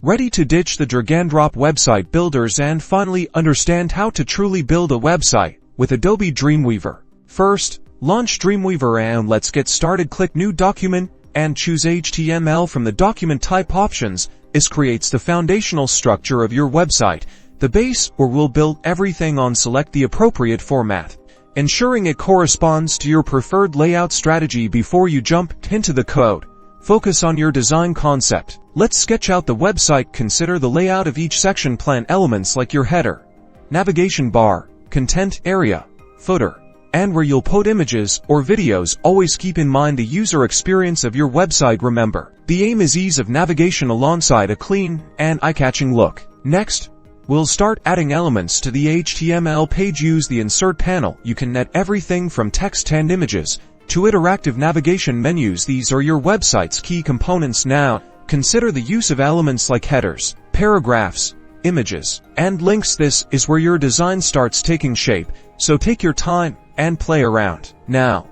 Ready to ditch the drag-and-drop website builders and finally understand how to truly build a website with Adobe Dreamweaver? First, launch Dreamweaver and let's get started. Click New Document and choose HTML from the document type options. This creates the foundational structure of your website, the base where we'll build everything on. Select the appropriate format, ensuring it corresponds to your preferred layout strategy. Before you jump into the code, focus on your design concept. Let's sketch out the website. Consider the layout of each section. Plan elements like your header, navigation bar, content area, footer, and where you'll put images or videos. Always keep in mind the user experience of your website. Remember, the aim is ease of navigation alongside a clean and eye-catching look. Next, we'll start adding elements to the HTML page. Use the Insert panel. You can net everything from text and images to interactive navigation menus. These are your website's key components. Now, consider the use of elements like headers, paragraphs, images, and links. This is where your design starts taking shape, so take your time and play around. Now,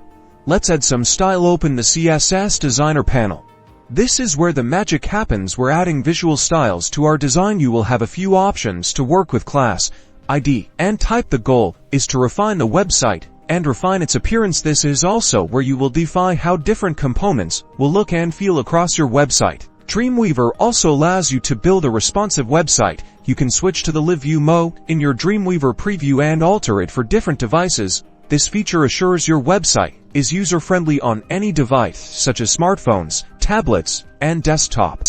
let's add some style. Open the CSS Designer panel. This is where the magic happens. We're adding visual styles to our design. You will have a few options to work with: class, ID, and type. The goal is to refine the website and refine its appearance. This is also where you will define how different components will look and feel across your website. Dreamweaver also allows you to build a responsive website. You can switch to the Live View mode in your Dreamweaver preview and alter it for different devices. This feature assures your website is user-friendly on any device such as smartphones, tablets, and desktops.